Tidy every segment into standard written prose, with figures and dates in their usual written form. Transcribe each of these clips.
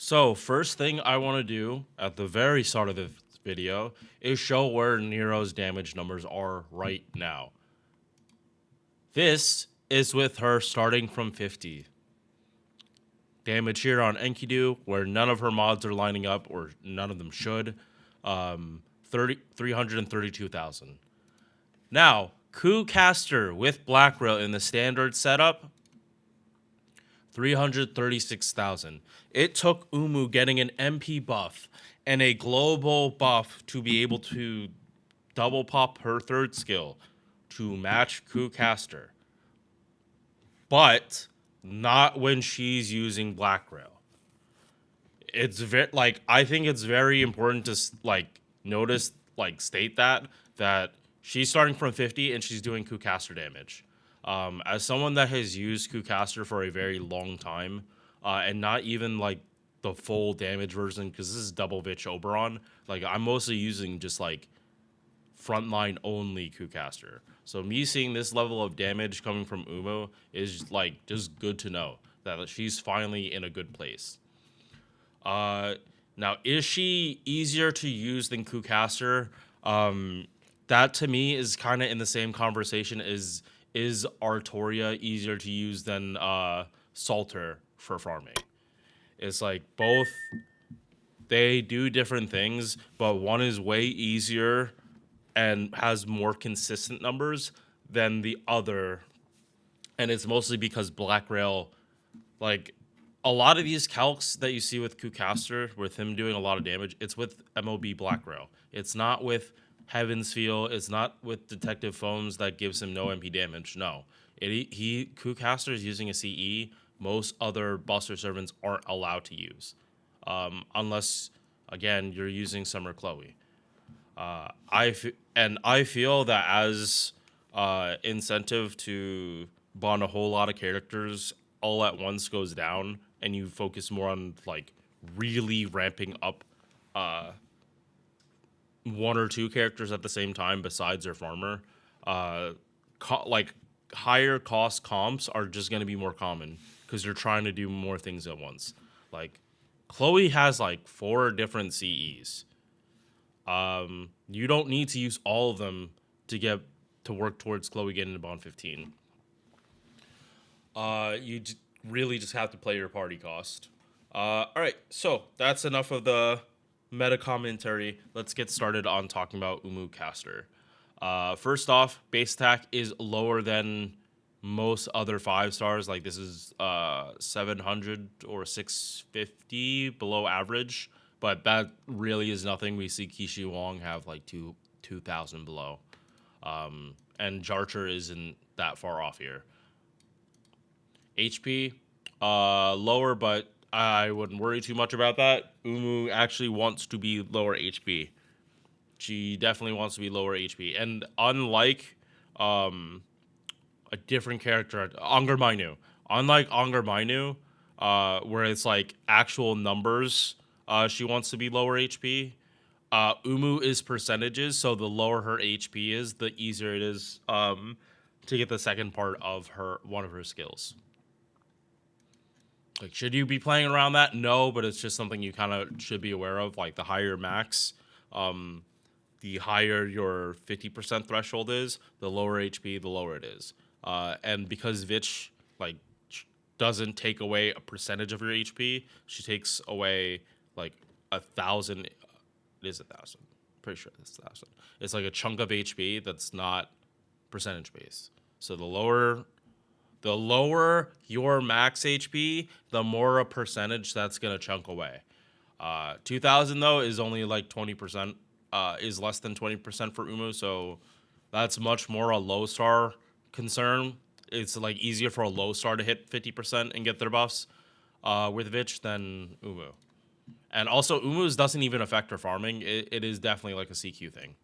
So first thing I want to do at the very start of the video is show where Nero's damage numbers are right now. This is with her starting from 50. Damage here on Enkidu, where none of her mods are lining up, or none of them should. 332,000. Now, Coup Caster with Black Rail in the standard setup, 336,000. It took Umu getting an MP buff and a global buff to be able to double pop her third skill to match Coup Caster. But not when she's using Black Rail. It's very I think it's very important to notice state that she's starting from 50 and she's doing Coup Caster damage. As someone that has used Coup Caster for a very long time, and not even the full damage version because this is double Vitch Oberon. I'm mostly using just frontline only Coup Caster. So me seeing this level of damage coming from Umu is just good to know that she's finally in a good place. Now, is she easier to use than Coup Caster? That to me is kind of in the same conversation. Is Artoria easier to use than Salter for farming? It's both. They do different things, but one is way easier and has more consistent numbers than the other. And it's mostly because Black Rail, a lot of these calcs that you see with Coup Caster, with him doing a lot of damage, it's with MOB Black Rail. It's not with Heaven's Feel. It's not with Detective Foams that gives him no MP damage. No. Coup Caster is using a CE most other Buster Servants aren't allowed to use. Unless, again, you're using Summer Chloe. I feel that as incentive to bond a whole lot of characters all at once goes down, and you focus more on really ramping up one or two characters at the same time besides their farmer, higher cost comps are just going to be more common because you're trying to do more things at once. Chloe has 4 different CEs. You don't need to use all of them to get to work towards Chloe getting to Bond 15. Really just have to play your party cost. All right, so that's enough of the meta commentary. Let's get started on talking about Umu Caster. First off, base attack is lower than most other 5 stars. This is 700 or 650 below average, but that really is nothing. We see Kishi Wong have 2,000 below, and Jarcher isn't that far off here. HP, lower, but I wouldn't worry too much about that. Umu actually wants to be lower HP. She definitely wants to be lower HP. And unlike a different character, Angermainu, where it's actual numbers, she wants to be lower HP. Umu is percentages, so the lower her HP is, the easier it is to get the second part of one of her skills. Should you be playing around that? No, but it's just something you kind of should be aware of. The higher max, the higher your 50% threshold is, the lower HP, the lower it is. And because Vitch doesn't take away a percentage of your HP, she takes away 1,000. It is 1,000. Pretty sure it's 1,000. It's a chunk of HP that's not percentage based. So the lower your max HP, the more a percentage that's gonna chunk away. 2,000 though is only 20%. Is less than 20% for Umu, so that's much more a low star concern. It's easier for a low star to hit 50% and get their buffs with Vitch than Umu. And also Umu's doesn't even affect her farming. It is definitely a CQ thing.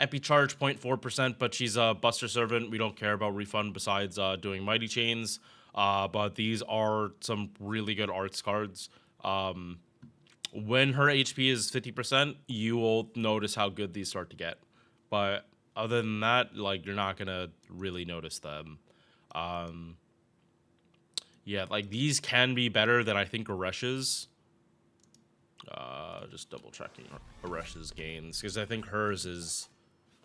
MP charge 0.4%, but she's a Buster Servant. We don't care about refund besides doing Mighty Chains. But these are some really good arts cards. When her HP is 50%, you will notice how good these start to get. But other than that, you're not going to really notice them. Yeah, like these can be better than I think Aresh's. Just double checking Aresh's gains because I think hers is.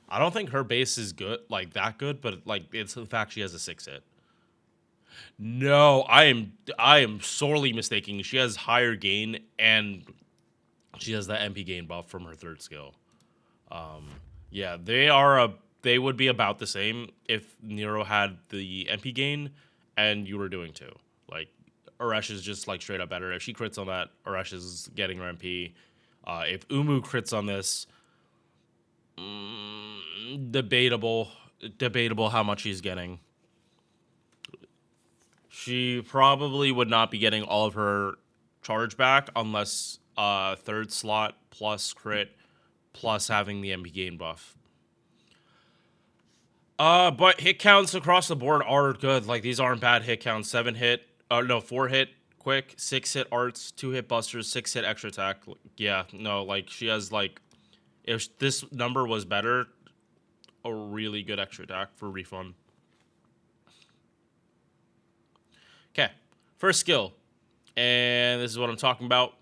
I don't think her base is good, like that good, but like it's the fact she has a 6-hit. No, I am sorely mistaken. She has higher gain and she has that MP gain buff from her third skill. Yeah, they would be about the same if Nero had the MP gain and you were doing too. Like Aresh is just like straight up better. If she crits on that, Aresh is getting her MP. If Umu crits on this, debatable how much he's getting. She probably would not be getting all of her charge back unless third slot plus crit plus having the MP gain buff. But hit counts across the board are good. Like these aren't bad hit counts. 7-hit, no, 4-hit quick, 6-hit arts, 2-hit busters, 6-hit extra attack. Yeah, no, like she has like, if this number was better, a really good extra attack for refund. Okay, first skill, and this is what I'm talking about.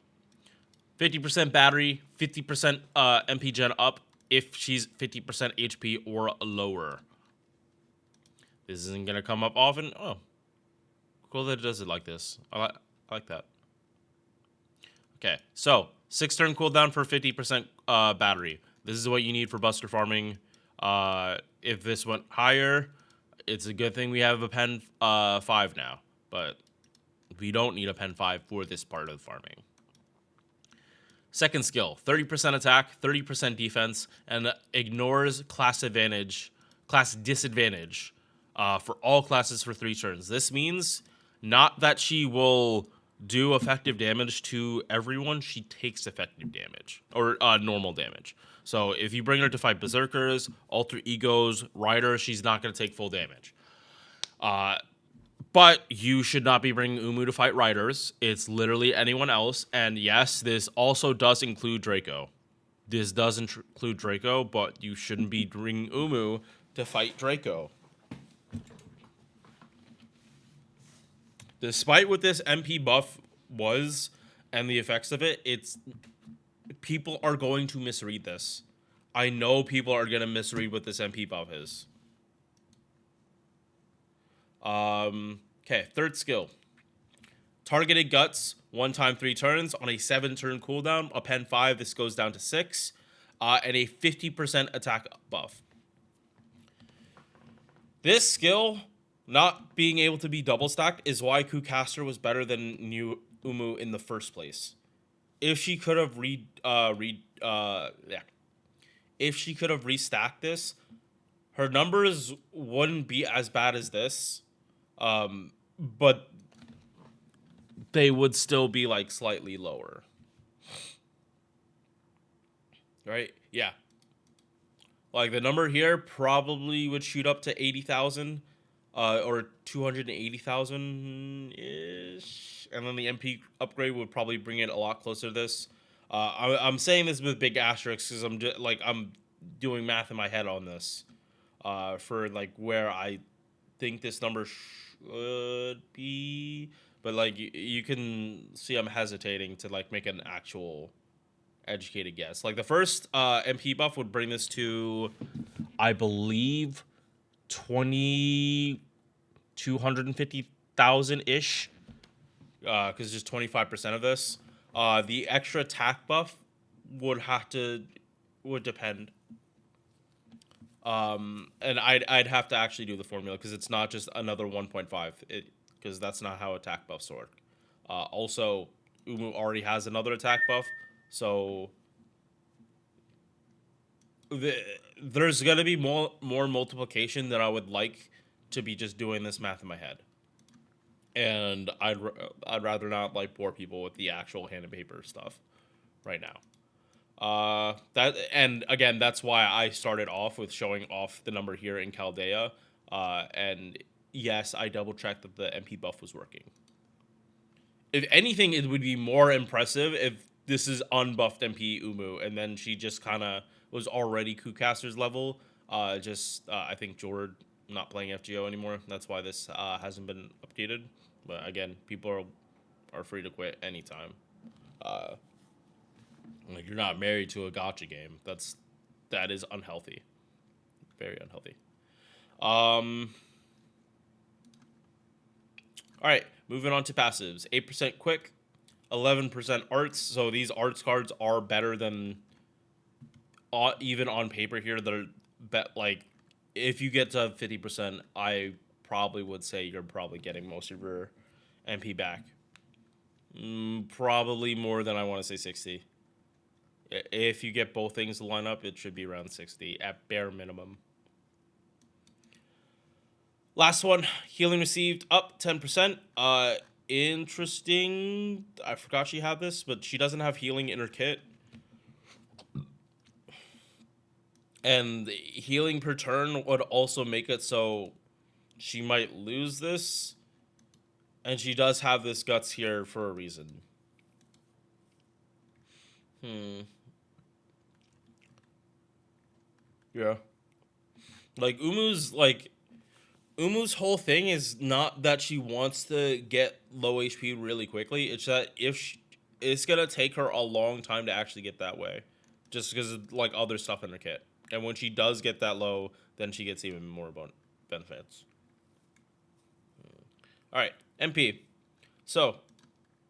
50% battery, 50% MP gen up if she's 50% HP or lower. This isn't gonna come up often. Oh, cool that it does it like this. I like that. Okay, so 6-turn cooldown for 50% battery. This is what you need for buster farming. If this went higher, it's a good thing we have a pen 5 now, but we don't need a pen 5 for this part of the farming. Second skill, 30% attack, 30% defense, and ignores class disadvantage for all classes for 3 turns. This means not that she will do effective damage to everyone, she takes effective damage, or normal damage. So if you bring her to fight Berserkers, Alter Egos, Riders, she's not going to take full damage. But you should not be bringing Umu to fight Riders. It's literally anyone else. And yes, this also does include Draco. This does include Draco, but you shouldn't be bringing Umu to fight Draco. Despite what this MP buff was and the effects of it, people are going to misread this. I know people are going to misread what this MP buff is. Okay, third skill. Targeted Guts, 1 time 3 turns on a 7-turn cooldown. A pen 5, this goes down to 6. And a 50% attack buff. This skill, not being able to be double stacked, is why Caster was better than new Umu in the first place. If she could have if she could have restacked this, her numbers wouldn't be as bad as this. But they would still be like slightly lower. Right? Yeah. Like the number here probably would shoot up to 80,000 or 280,000 ish, and then the MP upgrade would probably bring it a lot closer to this. I'm saying this with big asterisks because I'm doing math in my head on this for like where I think this number should be, but like you can see I'm hesitating to like make an actual educated guess. Like the first MP buff would bring this to, I believe, 250,000 ish, because just 25% of this. The extra attack buff would depend. And I'd have to actually do the formula because it's not just another 1.5. Because that's not how attack buffs work. Also, Umu already has another attack buff, so there's gonna be more multiplication than I would like to be just doing this math in my head. And I'd rather not like bore people with the actual hand and paper stuff right now. And again, that's why I started off with showing off the number here in Chaldea. And yes, I double checked that the MP buff was working. If anything, it would be more impressive if this is unbuffed MP Umu, and then she just kind of was already Caster's level. I think Jord not playing FGO anymore. That's why this hasn't been updated. But again, people are free to quit anytime. Like you're not married to a gotcha game. That is unhealthy. Very unhealthy. All right, moving on to passives. 8% quick, 11% arts. So these arts cards are better than even on paper here. They're like if you get to 50%, I probably would say you're probably getting most of your MP back. Probably more than I want to say 60. If you get both things to line up, it should be around 60 at bare minimum. Last one, healing received up 10%. Interesting. I forgot she had this, but she doesn't have healing in her kit. And healing per turn would also make it so she might lose this. And she does have this guts here for a reason. Yeah. Like Umu's whole thing is not that she wants to get low HP really quickly. It's that it's gonna take her a long time to actually get that way, just because of like other stuff in her kit. And when she does get that low, then she gets even more benefits. All right, MP. So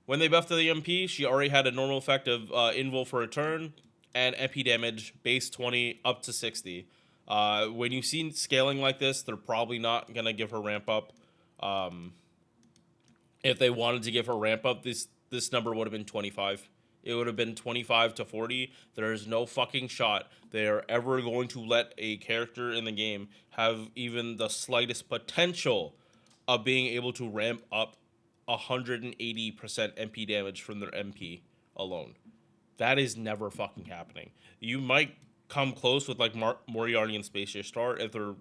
when they buffed the MP, she already had a normal effect of invul for a turn and MP damage base 20 up to 60. When you see scaling like this, they're probably not gonna give her ramp up. If they wanted to give her ramp up, this number would have been 25. It would have been 25 to 40. There is no fucking shot they are ever going to let a character in the game have even the slightest potential of being able to ramp up 180% MP damage from their MP alone. That is never fucking happening. You might come close with like Moriarty and Spacious Star if they're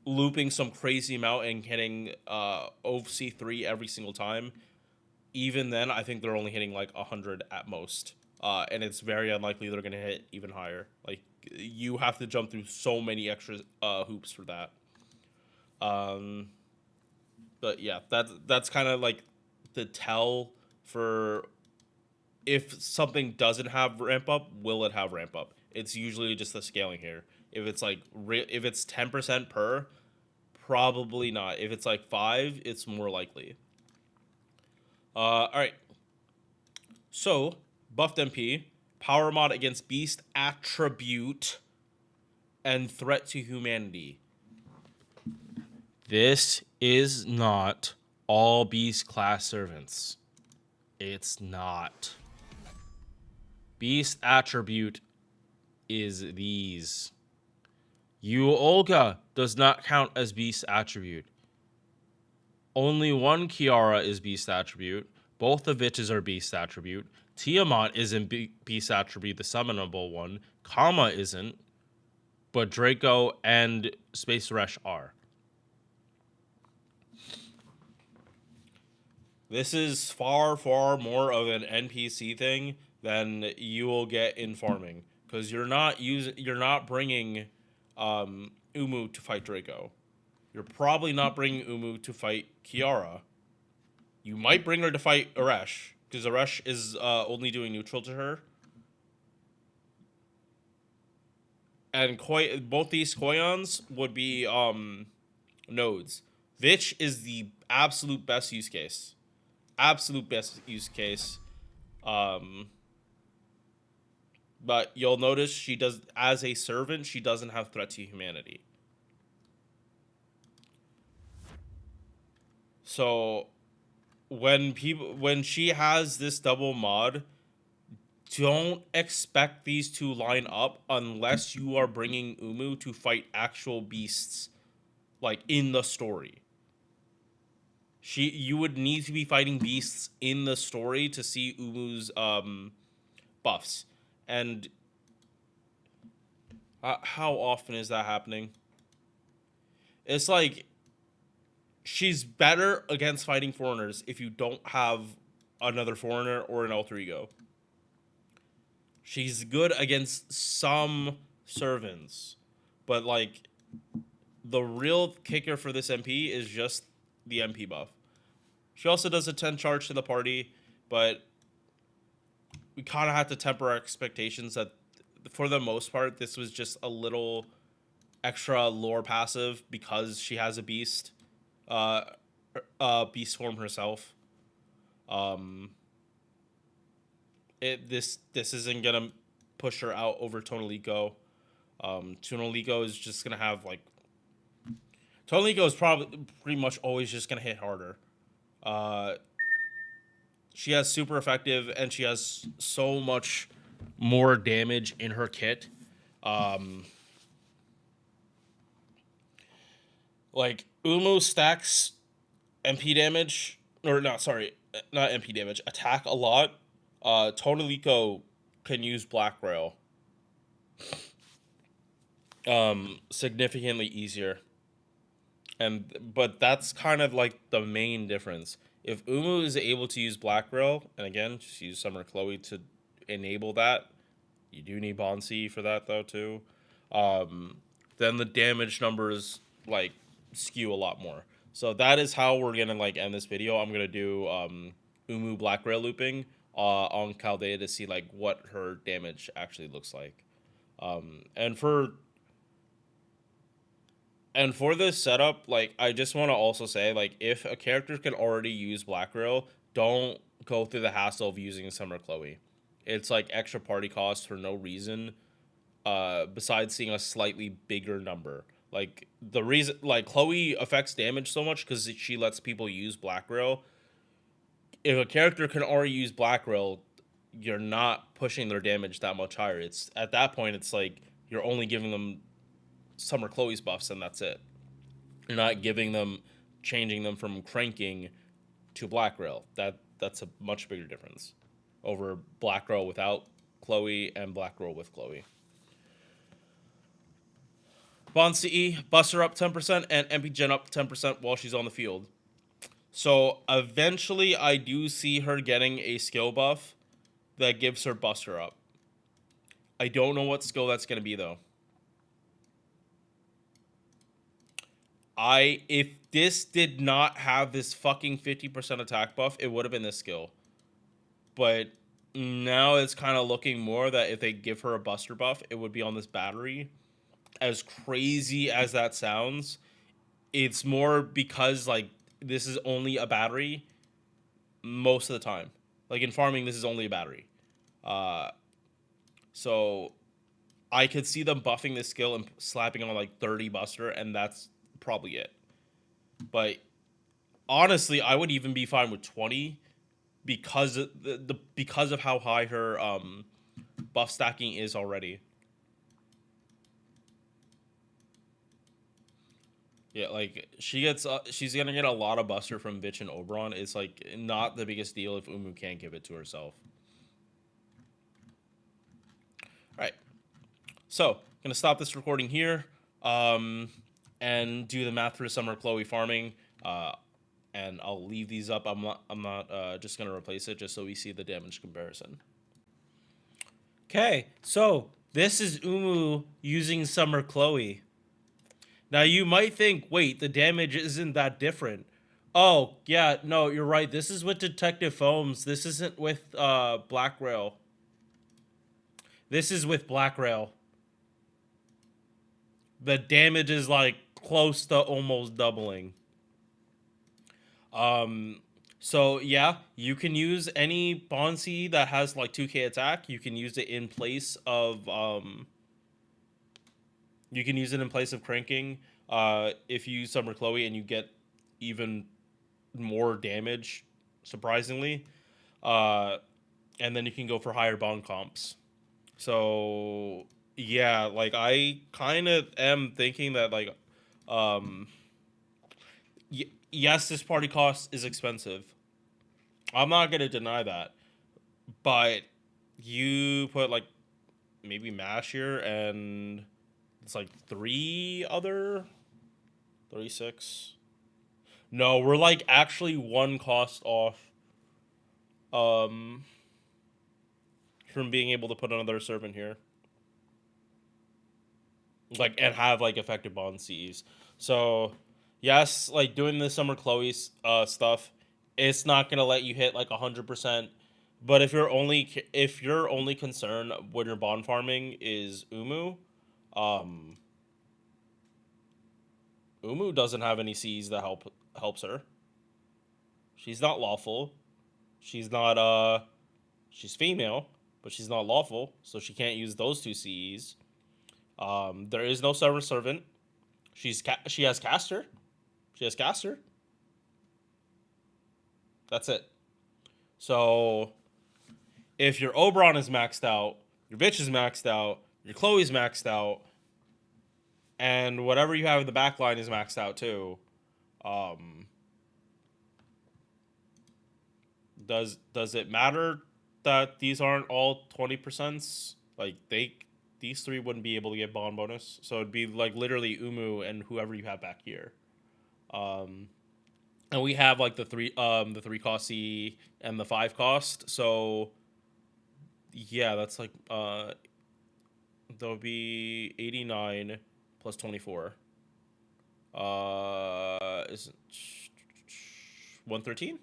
looping some crazy amount and hitting OC3 every single time. Even then, I think they're only hitting like 100 at most. And it's very unlikely they're going to hit even higher. Like, you have to jump through so many extra hoops for that. But yeah, that's kind of like the tell for if something doesn't have ramp up, will it have ramp up? It's usually just the scaling here. If it's like if it's 10% per, probably not. If it's like 5, it's more likely. All right. So buffed MP, power mod against beast attribute, and threat to humanity. This is not all beast class servants. It's not. Beast attribute is these. Yu Olga does not count as beast attribute. Only one Kiara is beast attribute. Both the Vitches are beast attribute. Tiamat isn't beast attribute, the summonable one. Kama isn't. But Draco and Space Resh are. This is far, far more of an NPC thing than you will get in farming, because you're not bringing Umu to fight Draco. You're probably not bringing Umu to fight Kiara. You might bring her to fight Aresh, because Aresh is only doing neutral to her. And both these Koyans would be nodes. Vitch is the absolute best use case. Absolute best use case. But you'll notice she does, as a servant, she doesn't have threat to humanity. So when she has this double mod, don't expect these to line up unless you are bringing Umu to fight actual beasts, like in the story. You would need to be fighting beasts in the story to see Umu's buffs. And how often is that happening? It's like she's better against fighting foreigners if you don't have another foreigner or an alter ego. She's good against some servants, but like the real kicker for this MP is just the MP buff. She also does a 10 charge to the party, but we kind of have to temper our expectations that for the most part, this was just a little extra lore passive because she has a beast, uh, beast form herself. Um, this isn't gonna push her out over Tonalico. Tonalico is just gonna have like Tonalico is probably pretty much always just gonna hit harder. Uh, she has super effective and she has so much more damage in her kit. Um, like Umu stacks MP damage, or not, sorry, not MP damage, attack a lot. Tonalico can use Black Rail significantly easier. But that's kind of like the main difference. If Umu is able to use Black Rail, and again, just use Summer Chloe to enable that, you do need Bonsi for that though too. Um, then the damage numbers like skew a lot more. So that is how we're gonna like end this video. I'm gonna do Umu Black Rail looping on Chaldea to see like what her damage actually looks like. And for this setup, like I just want to also say, like if a character can already use Black Rail, don't go through the hassle of using Summer Chloe. It's like extra party cost for no reason. Besides seeing a slightly bigger number, like the reason, like Chloe affects damage so much because she lets people use Black Rail. If a character can already use Black Rail, you're not pushing their damage that much higher. It's at that point, it's like you're only giving them Summer Chloe's buffs and that's it. You're not giving them, changing them from cranking to Black Rail. That's a much bigger difference over Black Rail without Chloe and Black Rail with Chloe. Bond CE, bust her up 10% and MP Gen up 10% while she's on the field. So eventually I do see her getting a skill buff that gives her Buster up. I don't know what skill that's going to be though. If this did not have this fucking 50% attack buff, it would have been this skill. But now it's kind of looking more that if they give her a Buster buff, it would be on this battery. As crazy as that sounds, it's more because like this is only a battery most of the time. Like in farming, this is only a battery. So I could see them buffing this skill and slapping on like 30 Buster, and that's probably it. But honestly, I would even be fine with 20 because of because of how high her buff stacking is already. Yeah, like she's gonna get a lot of Buster from Bitch and Oberon. It's like not the biggest deal if Umu can't give it to herself. All right, so gonna stop this recording here, and do the math for Summer Chloe farming. And I'll leave these up. I'm not just gonna replace it just so we see the damage comparison. Okay, so this is Umu using Summer Chloe. Now you might think, wait, the damage isn't that different. Oh, yeah, no, you're right. This is with Detective Foams. This isn't with Black Rail. This is with Black Rail. The damage is like close to almost doubling. So yeah, you can use any Bonsi that has like 2k attack. You can use it in place of you can use it in place of cranking. If you use Summer Chloe and you get even more damage, surprisingly. And then you can go for higher bond comps. So yeah, like I kind of am thinking that like, yes, this party cost is expensive. I'm not gonna deny that, but you put like maybe Mash here and it's like 36. No, we're like actually one cost off from being able to put another servant here. Like and have like effective bond CEs. So yes, like doing the Summer Chloe stuff it's not gonna let you hit like 100%. But if your only concern when you're bond farming is um, Umu doesn't have any C's that helps her. She's not lawful. She's not she's female, but she's not lawful, so she can't use those two C's. There is no servant. She has caster. She has caster. That's it. So if your Oberon is maxed out, your bitch is maxed out, your Chloe's maxed out, and whatever you have in the back line is maxed out too. Um, does it matter that these aren't all 20%? Like these three wouldn't be able to get bond bonus, so it'd be like literally Umu and whoever you have back here. Um, and we have like the 3 cost C and the 5 cost, so yeah, that's like there'll be 89 plus 24. Is 113?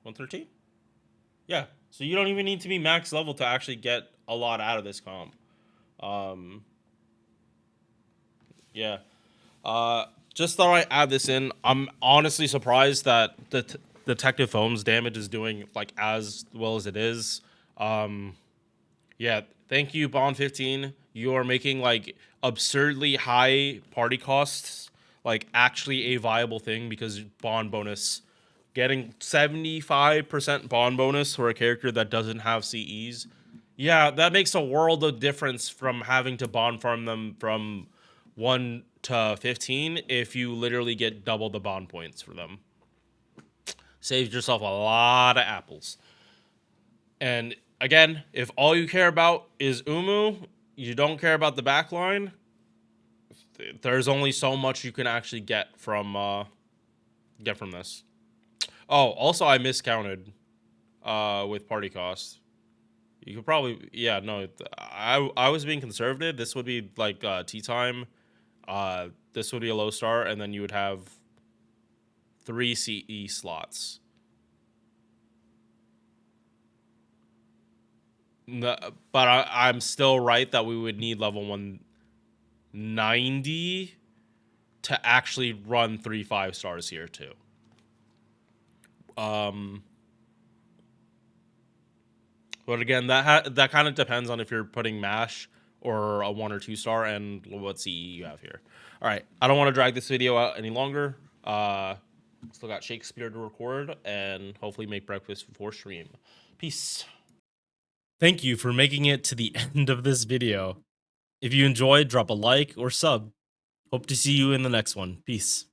113? Yeah. So you don't even need to be max level to actually get a lot out of this comp. Um, yeah. Just thought I'd add this in. I'm honestly surprised that the Detective Foam's damage is doing like as well as it is. Yeah, thank you, Bond 15. You are making like absurdly high party costs like actually a viable thing because bond bonus, getting 75% bond bonus for a character that doesn't have CEs. Yeah, that makes a world of difference from having to bond farm them from 1 to 15 if you literally get double the bond points for them. Saves yourself a lot of apples. And again, if all you care about is Umu, you don't care about the backline, there's only so much you can actually get from this. Oh, also I miscounted with party cost. You could probably, yeah, no, I was being conservative. This would be like tea time. This would be a low start, and then you would have 3 CE slots. No, but I'm still right that we would need level 190 to actually run 3 5-stars here too. But again, that kind of depends on if you're putting mash or a 1 or 2-star and what CE you have here. All right, I don't want to drag this video out any longer. Still got Shakespeare to record and hopefully make breakfast before stream. Peace. Thank you for making it to the end of this video. If you enjoyed, drop a like or sub. Hope to see you in the next one. Peace.